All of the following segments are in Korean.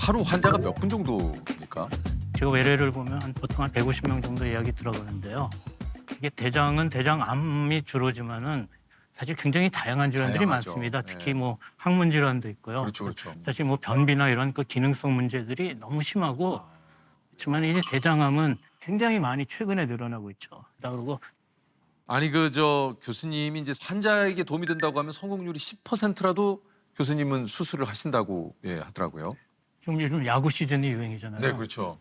하루 환자가 몇 분 정도입니까? 제가 외래를 보면 보통 한 150명 정도 예약이 들어가는데요. 이게 대장은 대장암이 주로지만은 사실 굉장히 다양한 질환들이 다양하죠. 많습니다. 특히 네. 뭐 항문 질환도 있고요. 그렇죠, 그렇죠. 사실 뭐 변비나 이런 그 기능성 문제들이 너무 심하고 그렇지만 이제 대장암은 굉장히 많이 최근에 늘어나고 있죠. 그리고 아니 교수님이 이제 환자에게 도움이 된다고 하면 성공률이 10%라도 교수님은 수술을 하신다고 하더라고요. 좀 요즘 야구 시즌이 유행이잖아요. 네, 그렇죠.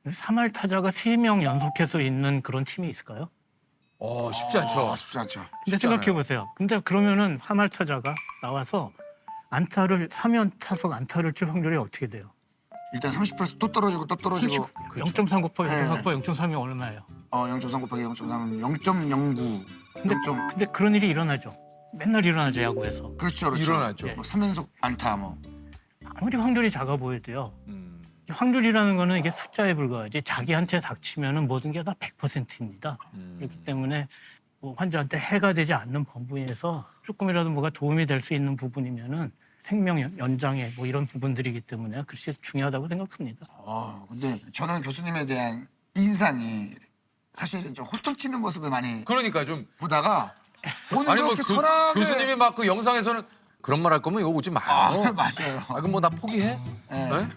3할 타자가 3명 연속해서 있는 그런 팀이 있을까요? 쉽지 않죠. 쉽지 않죠. 근데 생각해 보세요. 근데 그러면은 3할 타자가 나와서 안타를 3연 타석 안타를 칠 확률이 어떻게 돼요? 일단 30%또 떨어지고 또 떨어지고 0.3 곱하기 네. 0.3이 얼마예요? 0.3 곱하기 0.3은 0.09. 근데 그런 일이 일어나죠. 맨날 일어나죠, 야구에서. 그렇죠. 일어나죠. 뭐 3연속 안타 뭐. 아무리 확률이 작아 보여도요. 음. 확률이라는 거는 이게 숫자에 불과하지 자기한테 닥치면은 모든 게 다 100%입니다. 그렇기 때문에 뭐 환자한테 해가 되지 않는 범위에서 조금이라도 뭐가 도움이 될 수 있는 부분이면은 생명 연장에 뭐 이런 부분들이기 때문에 글쎄 중요하다고 생각합니다. 근데 저는 교수님에 대한 인상이 사실 좀 호통치는 모습을 많이 그러니까 좀 보다가 오늘 아니 뭐 이렇게 선하게 교수님이 막 그 영상에서는 그런 말 할 거면 이거 오지 마요. 맞아요. 그럼 뭐 나 포기해? 네. 네?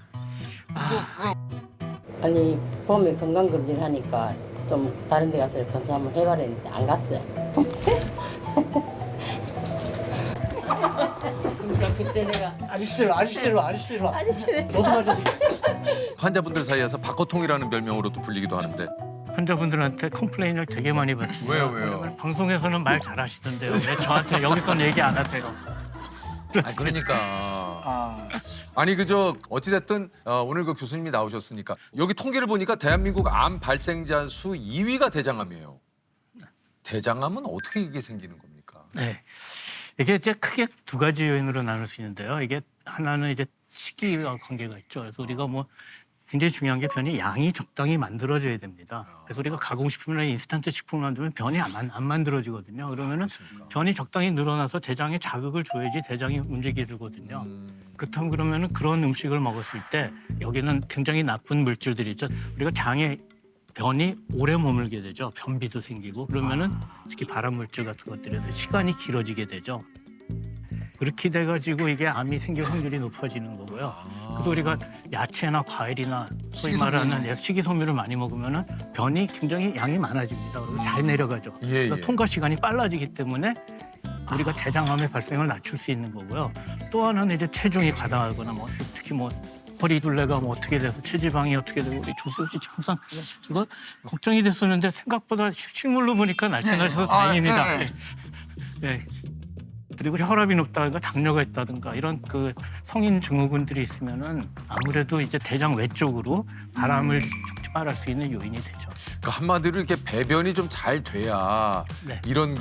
아니 봄에 건강검진 하니까 좀 다른 데 가서 검사 한번 해봐라 했는데 안 갔어요. 그러니까 그때 내가 아저씨대로 너도 맞았어. 환자분들 사이에서 박호통이라는 별명으로도 불리기도 하는데 환자분들한테 컴플레인을 되게 많이 받습니다. 왜요? 방송에서는 말 잘하시던데요. 왜 저한테 여기 건 얘기 안 하세요? 그러니까 아니 어찌됐든 오늘 그 교수님이 나오셨으니까 여기 통계를 보니까 대한민국 암 발생자 수 2위가 대장암이에요. 대장암은 어떻게 이게 생기는 겁니까? 네. 이게 이제 크게 두 가지 요인으로 나눌 수 있는데요. 이게 하나는 이제 시기와 관계가 있죠. 그래서 우리가 뭐 굉장히 중요한 게 변이 양이 적당히 만들어져야 됩니다. 그래서 우리가 가공식품이나 인스턴트 식품을 만들면 변이 안 만들어지거든요. 그러면은 변이 적당히 늘어나서 대장에 자극을 줘야지 대장이 움직이거든요. 그렇다면 그러면은 그런 음식을 먹었을 때 여기는 굉장히 나쁜 물질들이 있죠. 우리가 장에 변이 오래 머물게 되죠. 변비도 생기고 그러면은 특히 발암 물질 같은 것들에서 시간이 길어지게 되죠. 그렇게 돼가지고 이게 암이 생길 확률이 높아지는 거고요. 그래서 우리가 야채나 과일이나 소위 말하는 식이섬유를 많이 먹으면은 변이 굉장히 양이 많아집니다. 그리고 잘 내려가죠. 그래서 통과 시간이 빨라지기 때문에 우리가 대장암의 발생을 낮출 수 있는 거고요. 또 하나는 이제 체중이 과다하거나 뭐 특히 뭐 허리둘레가 뭐 어떻게 돼서 체지방이 어떻게 되고 우리 조세호 씨 항상 이거 걱정이 됐었는데 생각보다 실물로 보니까 날씬하셔서 다행입니다. 네. 그리고 혈압이 높다든가 당뇨가 있다든가 이런 그 성인 증후군들이 있으면은 아무래도 이제 대장 외쪽으로 바람을 촉발할 수 있는 요인이 되죠. 그러니까 한마디로 이렇게 배변이 좀 잘 돼야 네. 이런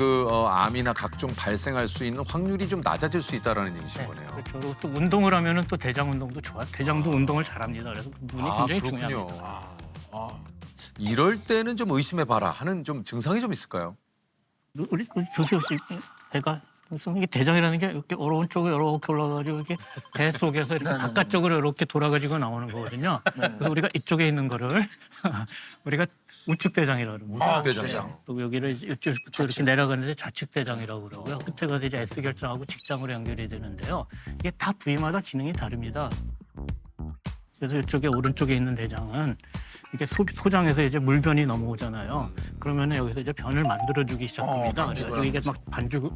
암이나 각종 발생할 수 있는 확률이 좀 낮아질 수 있다라는 얘기신 거네요. 그렇죠. 그리고 또 운동을 하면은 또 대장 운동도 좋아. 대장도 운동을 잘합니다. 그래서 그 부분이 굉장히 그렇군요. 중요합니다. 이럴 때는 좀 의심해봐라 하는 좀 증상이 좀 있을까요? 우리 조세호 씨 배가 무슨 이게 대장이라는 게 이렇게 오른쪽으로 이렇게 올라가지고 이렇게 배 속에서 이렇게 바깥쪽으로 이렇게 돌아가지고 나오는 거거든요. 그래서 우리가 이쪽에 있는 거를 우리가 우측 대장이라고 그러고 우측대장. 또 여기를 이쪽부터 이렇게 내려가는데 좌측 대장이라고 그러고요. 끝에가 이제 S 결정하고 직장으로 연결이 되는데요. 이게 다 부위마다 기능이 다릅니다. 그래서 이쪽에 오른쪽에 있는 대장은 이게 소장에서 이제 물변이 넘어오잖아요. 그러면 여기서 이제 변을 만들어주기 시작합니다. 그래가지고 이게 막 반죽을,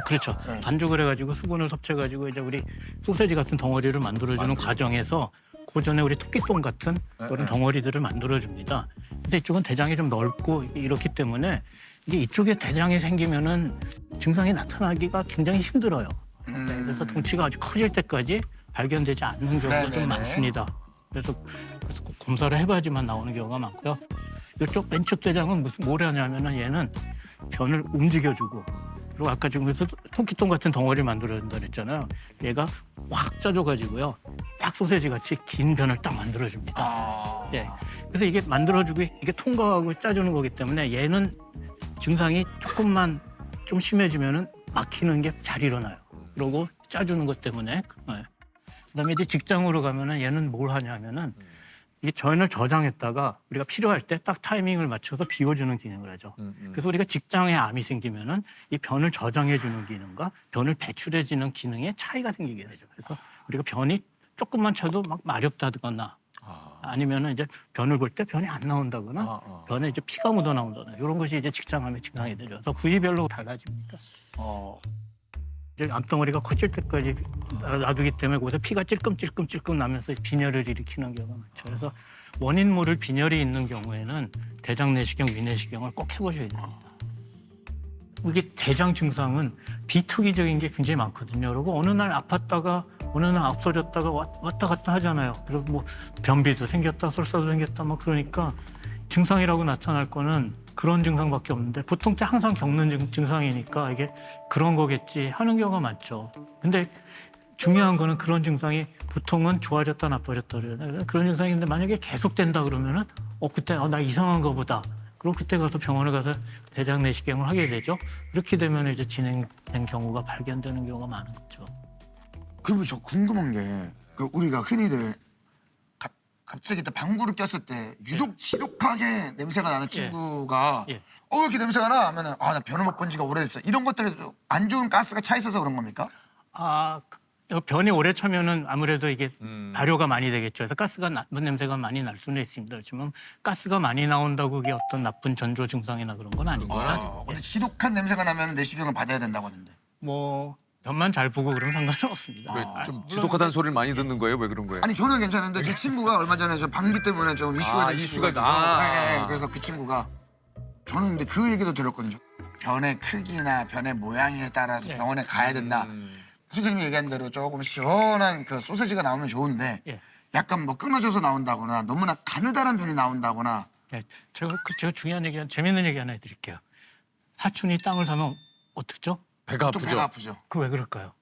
그렇죠. 반죽을 해가지고 수분을 섭취해가지고 이제 우리 소세지 같은 덩어리를 만들어주는 과정에서 그 전에 우리 토끼똥 같은 그런 덩어리들을 만들어줍니다. 근데 이쪽은 대장이 좀 넓고 이렇기 때문에 이게 이쪽에 대장이 생기면은 증상이 나타나기가 굉장히 힘들어요. 그래서 덩치가 아주 커질 때까지 발견되지 않는 경우가 좀 많습니다. 그래서 꼭 검사를 해봐야지만 나오는 경우가 많고요. 이쪽 왼쪽 대장은 뭘 하냐면은 얘는 변을 움직여주고 그리고 아까 지금 토끼똥 같은 덩어리를 만들어준다 그랬잖아요. 얘가 확 짜줘가지고요. 딱 소세지 같이 긴 변을 딱 만들어줍니다. 예. 그래서 이게 만들어주고 이게 통과하고 짜주는 거기 때문에 얘는 증상이 조금만 좀 심해지면은 막히는 게 잘 일어나요. 그러고 짜주는 것 때문에 그다음에 이제 직장으로 가면은 얘는 뭘 하냐면은 이게 전을 저장했다가 우리가 필요할 때 딱 타이밍을 맞춰서 비워주는 기능을 하죠. 그래서 우리가 직장에 암이 생기면은 이 변을 저장해주는 기능과 변을 배출해주는 기능에 차이가 생기게 되죠. 그래서 우리가 변이 조금만 쳐도 막 마렵다거나 아니면은 이제 변을 볼 때 변이 안 나온다거나 변에 이제 피가 묻어 나온다거나 이런 것이 이제 직장암의 증상이 되죠. 그래서 부위별로 달라집니다. 이제 암덩어리가 커질 때까지 놔두기 때문에 거기서 피가 찔끔찔끔 나면서 빈혈을 일으키는 경우가 많죠. 그래서 원인 모를 빈혈이 있는 경우에는 대장 내시경, 위내시경을 꼭 해보셔야 됩니다. 이게 대장 증상은 비특이적인 게 굉장히 많거든요. 그리고 어느 날 아팠다가 어느 날 없어졌다가 왔다 갔다 하잖아요. 그래서 뭐 변비도 생겼다, 설사도 생겼다, 뭐 그러니까 증상이라고 나타날 거는 그런 증상밖에 없는데 보통 때 항상 겪는 증상이니까 이게 그런 거겠지 하는 경우가 많죠. 근데 중요한 거는 그런 증상이 보통은 좋아졌다 나빠졌다 그래요. 그런 증상인데 만약에 계속된다 그러면은 그때 나 이상한 거보다. 그럼 그때 가서 병원에 가서 대장 내시경을 하게 되죠. 이렇게 되면 이제 진행된 경우가 발견되는 경우가 많은 거죠. 그리고 저 궁금한 게 우리가 흔히들 갑자기 또 방구를 꼈을 때 유독 지독하게 냄새가 나는 친구가 예. 왜 이렇게 냄새가 나? 하면은 나 변을 못 본 지가 오래됐어. 이런 것들에도 안 좋은 가스가 차 있어서 그런 겁니까? 변이 오래 차면은 아무래도 이게 발효가 많이 되겠죠. 그래서 가스가 나쁜 냄새가 많이 날 수는 있습니다. 그렇지만 가스가 많이 나온다고 그게 어떤 나쁜 전조 증상이나 그런 건 아닙니다. 근데 지독한 냄새가 나면 내시경을 받아야 된다고 하는데. 뭐 변만 잘 보고 그러면 상관은 없습니다. 왜 좀 지독하다는 소리를 많이 듣는 거예요? 왜 그런 거예요? 아니 저는 괜찮은데 제 친구가 얼마 전에 저 방귀 때문에 좀 이슈가 된 친구가 있어서 그래서 그 친구가 저는 근데 그 얘기도 들었거든요. 변의 크기나 변의 모양에 따라서 병원에 가야 된다. 선생님이 얘기한 대로 조금 시원한 그 소세지가 나오면 좋은데 약간 뭐 끊어져서 나온다거나 너무나 가느다란 변이 나온다거나. 제가 중요한 얘기, 재밌는 얘기 하나 해드릴게요. 사촌이 땅을 사면 어떻죠? 배가 또 아프죠? 배가 아프죠. 그 왜 그럴까요?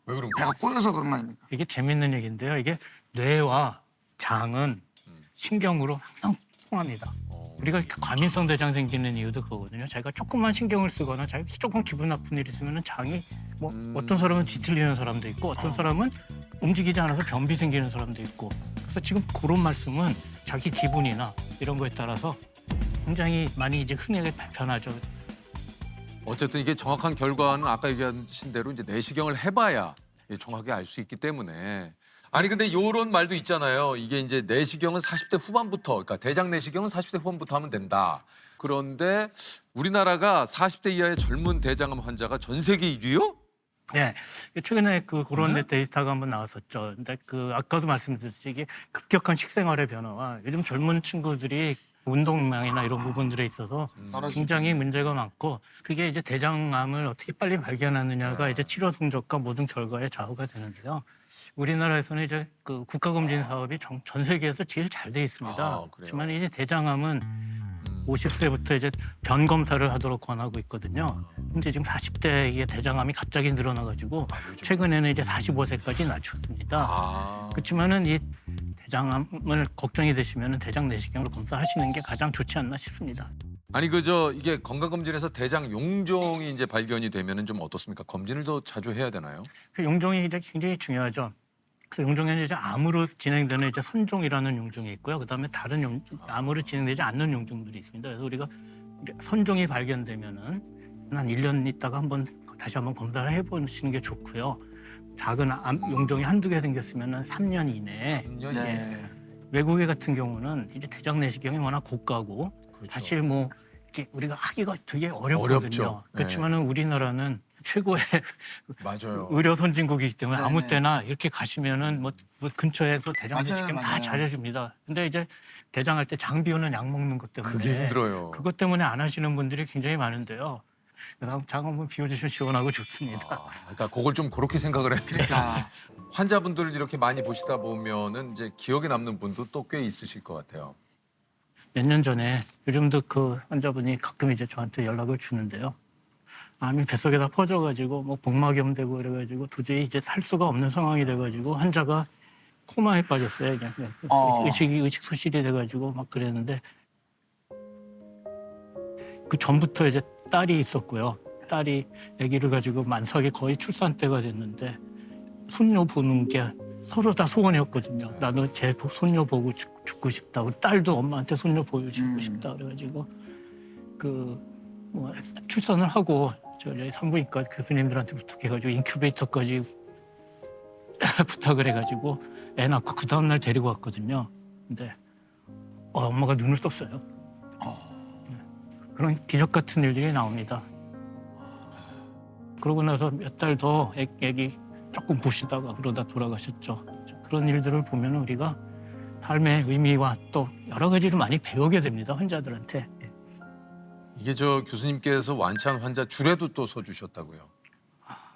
왜 그런 거예요? 배가 꼬여서 그런 거 아닙니까? 이게 재밌는 얘기인데요. 이게 뇌와 장은 신경으로 항상 통합니다. 우리가 이렇게 과민성 대장 생기는 이유도 그거거든요. 자기가 조금만 신경을 쓰거나 자기가 조금 기분 나쁜 일이 있으면 장이 뭐 어떤 사람은 뒤틀리는 사람도 있고 어떤 사람은 움직이지 않아서 변비 생기는 사람도 있고 그래서 지금 그런 말씀은 자기 기분이나 이런 거에 따라서 굉장히 많이 이제 흔하게 변하죠. 어쨌든 이게 정확한 결과는 아까 얘기하신 대로 이제 내시경을 해봐야 정확하게 알 수 있기 때문에. 아니 근데 요런 말도 있잖아요. 이게 이제 내시경은 40대 후반부터, 그러니까 대장 내시경은 40대 후반부터 하면 된다. 그런데 우리나라가 40대 이하의 젊은 대장암 환자가 전 세계 1위요? 네, 최근에 그런 데이터가 한번 나왔었죠. 근데 아까도 말씀드렸듯이 이게 급격한 식생활의 변화와 요즘 젊은 친구들이 운동량이나 이런 부분들에 있어서 굉장히 문제가 많고 그게 이제 대장암을 어떻게 빨리 발견하느냐가 이제 치료 성적과 모든 결과에 좌우가 되는데요. 우리나라에서는 이제 국가검진 사업이 전 세계에서 제일 잘 돼 있습니다. 그렇지만 이제 대장암은 50세부터 이제 변 검사를 하도록 권하고 있거든요. 근데 지금 40대에 대장암이 갑자기 늘어나가지고 최근에는 이제 45세까지 낮췄습니다. 그렇지만은 이 대장암을 걱정이 되시면은 대장 내시경으로 검사하시는 게 가장 좋지 않나 싶습니다. 아니 이게 건강검진에서 대장 용종이 이제 발견이 되면은 좀 어떻습니까? 검진을 더 자주 해야 되나요? 그 용종이 이제 굉장히 중요하죠. 그래서 용종에는 이제 암으로 진행되는 이제 선종이라는 용종이 있고요. 그다음에 다른 암으로 진행되지 않는 용종들이 있습니다. 그래서 우리가 선종이 발견되면은 한 1년 있다가 다시 한번 검사를 해보시는 게 좋고요. 작은 암 용종이 한두 개 생겼으면은 3년 이내에 3년 네. 외국에 같은 경우는 이제 대장 내시경이 워낙 고가고 사실 뭐 이렇게 우리가 하기가 되게 어렵거든요. 어렵죠. 그렇지만은 우리나라는 최고의 맞아요. 의료 선진국이기 때문에 네네. 아무 때나 이렇게 가시면은 뭐 근처에서 대장 맞아요, 내시경 다 맞아요. 잘해줍니다. 근데 이제 대장할 때 장 비우는 약 먹는 것 때문에 그게 힘들어요. 그것 때문에 안 하시는 분들이 굉장히 많은데요. 그래서 장 한번 비워주시면 시원하고 좋습니다. 그러니까 그걸 좀 그렇게 생각을 해야 돼. 그러니까 환자분들을 이렇게 많이 보시다 보면은 이제 기억에 남는 분도 또 꽤 있으실 것 같아요. 몇 년 전에 요즘도 그 환자분이 가끔 이제 저한테 연락을 주는데요. 암이 뱃속에다 퍼져가지고 뭐 복막염 되고 그래가지고 도저히 이제 살 수가 없는 상황이 돼가지고 환자가 코마에 빠졌어요. 그냥 의식 소실이 돼가지고 막 그랬는데 그 전부터 이제 딸이 있었고요. 딸이 아기를 가지고 만삭이 거의 출산 때가 됐는데 손녀 보는 게 서로 다 소원이었거든요. 나도 제 손녀 보고 죽고 싶다. 우리 딸도 엄마한테 손녀 보여주고 싶다. 그래가지고 뭐 출산을 하고 저희 산부인과 교수님들한테 부탁해가지고 인큐베이터까지 부탁을 해가지고 애 낳고 그 다음 날 데리고 왔거든요. 근데 엄마가 눈을 떴어요. 그런 기적 같은 일들이 나옵니다. 그러고 나서 몇 달 더 애기 조금 보시다가 그러다 돌아가셨죠. 그런 일들을 보면 우리가 삶의 의미와 또 여러 가지를 많이 배우게 됩니다. 환자들한테. 이게 저 교수님께서 완치한 환자 줄에도 또 서주셨다고요.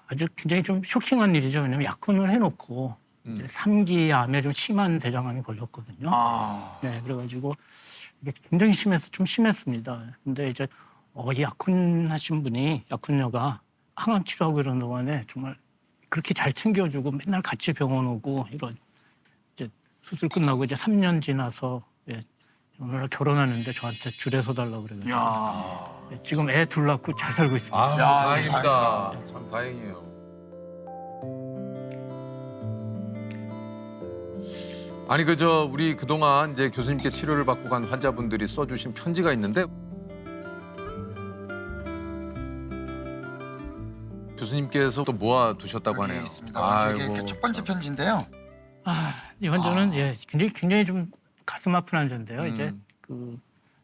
아주 굉장히 좀 쇼킹한 일이죠. 왜냐하면 약혼을 해놓고 이제 3기 암에 좀 심한 대장암이 걸렸거든요. 네, 그래가지고 이게 굉장히 좀 심했습니다. 근데 이제 이 약혼하신 분이 약혼녀가 항암 치료하고 이런 동안에 정말 그렇게 잘 챙겨주고 맨날 같이 병원 오고 이런 이제 수술 끝나고 이제 3년 지나서 오늘 결혼하는데 저한테 줄에 서달라고 그래가지고 지금 애 둘 낳고 잘 살고 있습니다. 다행입니다. 참 다행이에요. 아니 그저 우리 그동안 이제 교수님께 치료를 받고 간 환자분들이 써주신 편지가 있는데 교수님께서 또 모아두셨다고 하네요. 여기 있습니다. 이게 첫 번째 편지인데요. 이 환자는 굉장히 좀 가슴 아픈 환자인데요. 이제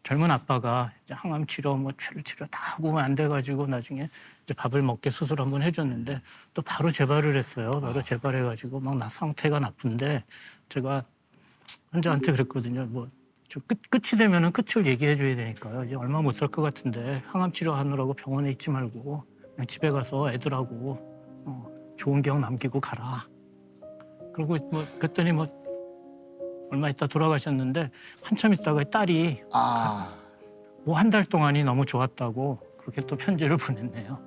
젊은 아빠가 이제 항암 치료, 뭐 혈 치료 다 하고 안 돼가지고 나중에 이제 밥을 먹게 수술 한번 해줬는데 또 바로 재발을 했어요. 바로 재발해가지고 막 상태가 나쁜데 제가 환자한테 그랬거든요. 뭐 끝이 되면은 끝을 얘기해줘야 되니까요. 이제 얼마 못 살 것 같은데 항암 치료하느라고 병원에 있지 말고 그냥 집에 가서 애들하고 좋은 기억 남기고 가라. 그리고 뭐 그랬더니 뭐 얼마 있다 돌아가셨는데 한참 있다가 딸이 뭐 한 달 동안이 너무 좋았다고 그렇게 또 편지를 보냈네요.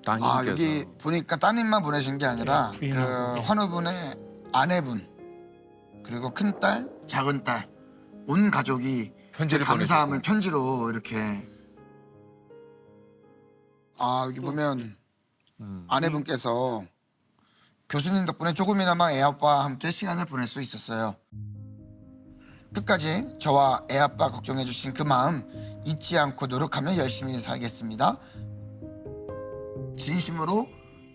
따님께서. 여기 보니까 따님만 보내신 게 아니라 네, 부인하고, 그 환우분의 아내분 그리고 큰딸, 작은딸 온 가족이 편지를 감사함을 보내셨고. 편지로 이렇게 여기 보면 아내분께서 교수님 덕분에 조금이나마 애아빠와 함께 시간을 보낼 수 있었어요. 끝까지 저와 애아빠 걱정해 주신 그 마음 잊지 않고 노력하며 열심히 살겠습니다. 진심으로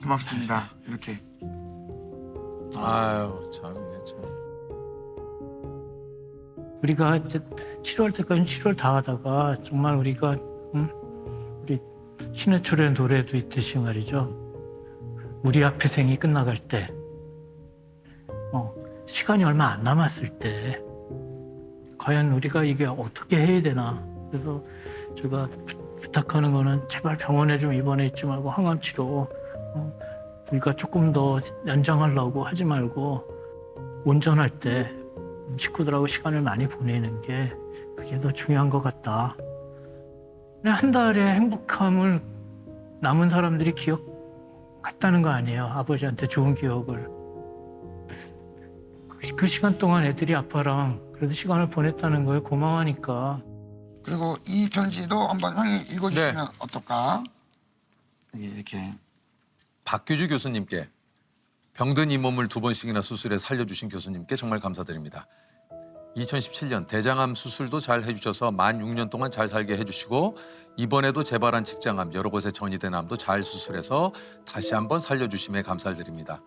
고맙습니다. 이렇게. 아유 참 이게 참. 우리가 이제 치료할 때까지 치료를 다 하다가 정말 우리가 우리 신해철의 노래도 있듯이 말이죠. 우리 앞에 생이 끝나갈 때, 시간이 얼마 안 남았을 때, 과연 우리가 이게 어떻게 해야 되나. 그래서 제가 부탁하는 거는 제발 병원에 좀 입원해 있지 말고 항암 치료, 우리가 조금 더 연장하려고 하지 말고 온전할 때 식구들하고 시간을 많이 보내는 게 그게 더 중요한 것 같다. 한 달의 행복함을 남은 사람들이 기억했다는 거 아니에요. 아버지한테 좋은 기억을. 그 시간 동안 애들이 아빠랑 그래도 시간을 보냈다는 거에 고마워하니까. 그리고 이 편지도 한번 형이 읽어주시면 네. 어떨까? 이렇게. 박규주 교수님께 병든 이 몸을 2번씩이나 수술해 살려주신 교수님께 정말 감사드립니다. 2017년 대장암 수술도 잘 해주셔서 만 6년 동안 잘 살게 해주시고 이번에도 재발한 직장암 여러 곳에 전이된 암도 잘 수술해서 다시 한번 살려주심에 감사를 드립니다.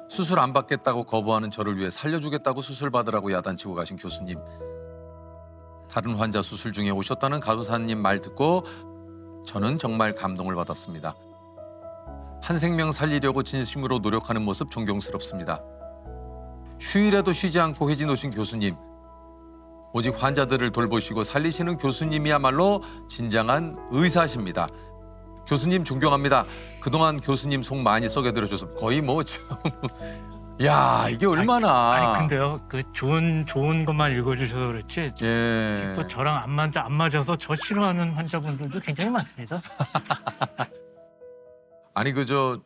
수술 안 받겠다고 거부하는 저를 위해 살려주겠다고 수술 받으라고 야단치고 가신 교수님. 다른 환자 수술 중에 오셨다는 간호사님 말 듣고 저는 정말 감동을 받았습니다. 한 생명 살리려고 진심으로 노력하는 모습 존경스럽습니다. 휴일에도 쉬지 않고 회진 오신 교수님. 오직 환자들을 돌보시고 살리시는 교수님이야말로 진정한 의사십니다. 교수님 존경합니다. 그동안 교수님 속 많이 썩여 들어줘서 거의 뭐 야 이게 얼마나 아니 근데요, 그 좋은 것만 읽어주셔서 그렇지. 예. 또 저랑 안 맞아서 저 싫어하는 환자분들도 굉장히 많습니다. 아니 그저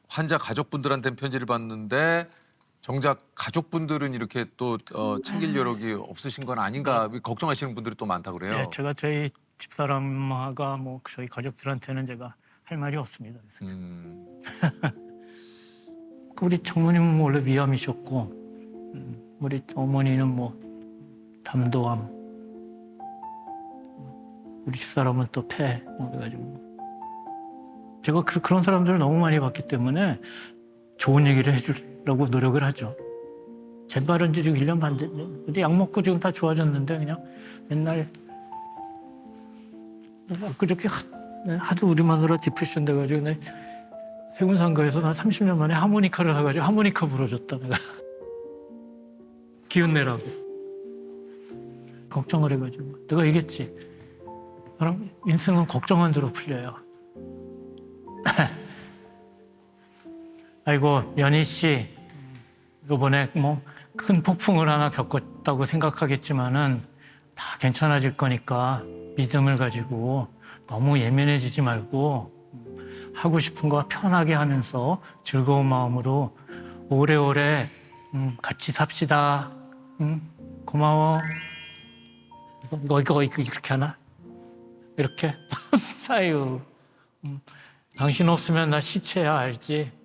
환자 가족분들한테는 편지를 받는데 정작 가족분들은 이렇게 또 챙길 여력이 없으신 건 아닌가 걱정하시는 분들이 또 많다 그래요. 네, 제가 저희 집사람과 뭐 저희 가족들한테는 제가 할 말이 없습니다. 그래서. 우리 장모님은 뭐 원래 위암이셨고 우리 어머니는 뭐 담도암, 우리 집사람은 또 폐, 그래가지고 제가 그런 사람들을 너무 많이 봤기 때문에 좋은 얘기를 해주려고 노력을 하죠. 재발은 지금 1년 반 됐는데 약 먹고 지금 다 좋아졌는데 그냥 맨날 그저께 하도 우리 마누라 디프레션 돼가지고 내 세군상가에서 한 30년 만에 하모니카를 사가지고 하모니카 불어줬다 내가. 기운 내라고 걱정을 해가지고 내가 얘기했지. 그럼 인생은 걱정한 대로 풀려요. 아이고 연희 씨 이번에 뭐 큰 폭풍을 하나 겪었다고 생각하겠지만은 다 괜찮아질 거니까 믿음을 가지고 너무 예민해지지 말고 하고 싶은 거 편하게 하면서 즐거운 마음으로 오래오래 같이 삽시다. 고마워. 이거 이렇게 하나? 이렇게? 사유. 당신 없으면 나 시체야, 알지?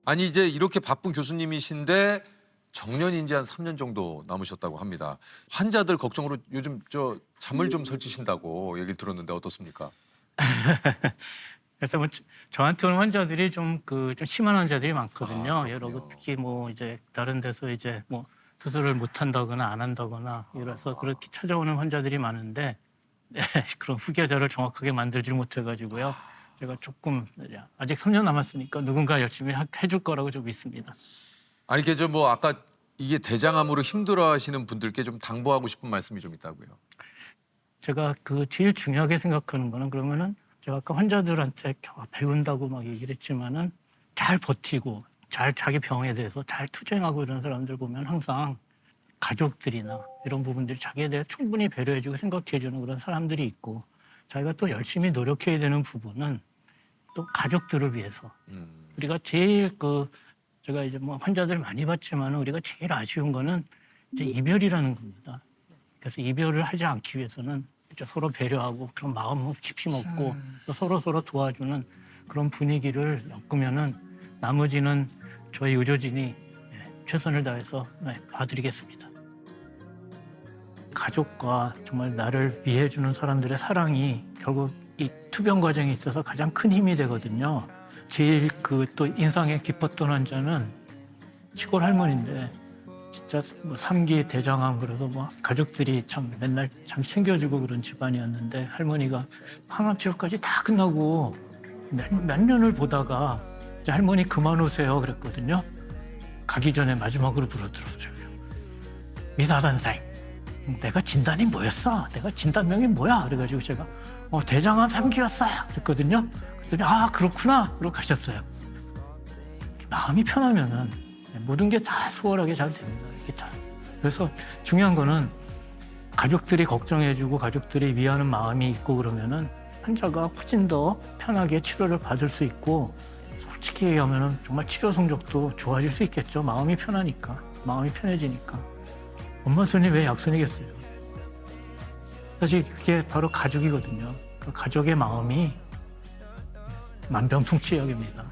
아니 이제 이렇게 바쁜 교수님이신데 정년인지 한 3년 정도 남으셨다고 합니다. 환자들 걱정으로 요즘 저 잠을 좀 설치신다고 얘기를 들었는데 어떻습니까? 그래서 뭐 저한테 오는 환자들이 좀 심한 환자들이 많거든요. 아, 여러 그렇군요. 특히 뭐 이제 다른 데서 이제 뭐 수술을 못 한다거나 안 한다거나 이래서 그렇게 찾아오는 환자들이 많은데 그런 후계자를 정확하게 만들지 못해가지고요. 제가 조금 아직 3년 남았으니까 누군가 열심히 해줄 거라고 좀 믿습니다. 아니 이게 저 뭐 아까 이게 대장암으로 힘들어하시는 분들께 좀 당부하고 싶은 말씀이 좀 있다고요. 제가 제일 중요하게 생각하는 거는 그러면은 제가 아까 환자들한테 배운다고 막 얘기를 했지만은 잘 버티고 잘 자기 병에 대해서 잘 투쟁하고 이런 사람들 보면 항상 가족들이나 이런 부분들이 자기에 대해 충분히 배려해주고 생각해주는 그런 사람들이 있고 자기가 또 열심히 노력해야 되는 부분은 또 가족들을 위해서 우리가 제일 제가 이제 뭐 환자들 많이 봤지만 우리가 제일 아쉬운 거는 이제 이별이라는 겁니다. 그래서 이별을 하지 않기 위해서는 서로 배려하고 그런 마음을 깊이 먹고 또 서로 도와주는 그런 분위기를 엮으면은 나머지는 저희 의료진이 최선을 다해서 봐드리겠습니다. 가족과 정말 나를 위해주는 사람들의 사랑이 결국 이 투병 과정에 있어서 가장 큰 힘이 되거든요. 제일 또 인상에 깊었던 환자는 시골 할머니인데 진짜 뭐 3기 대장암 그래서 뭐 가족들이 참 맨날 참 챙겨주고 그런 집안이었는데 할머니가 항암 치료까지 다 끝나고 몇 년을 보다가 이제 할머니 그만 오세요 그랬거든요. 가기 전에 마지막으로 불어들었어요. 미사 선생, 내가 진단이 뭐였어? 내가 진단명이 뭐야? 그래가지고 제가 대장암 3기였어요 그랬거든요. 그랬더니 아 그렇구나 그러고 가셨어요. 마음이 편하면은 모든 게 다 수월하게 잘 됩니다. 이게 잘. 그래서 중요한 거는 가족들이 걱정해주고 가족들이 위하는 마음이 있고 그러면은 환자가 훨씬 더 편하게 치료를 받을 수 있고 솔직히 얘기하면은 정말 치료 성적도 좋아질 수 있겠죠. 마음이 편하니까, 마음이 편해지니까. 엄마 손이 왜 약손이겠어요? 사실 그게 바로 가족이거든요. 그 가족의 마음이 만병통치약입니다.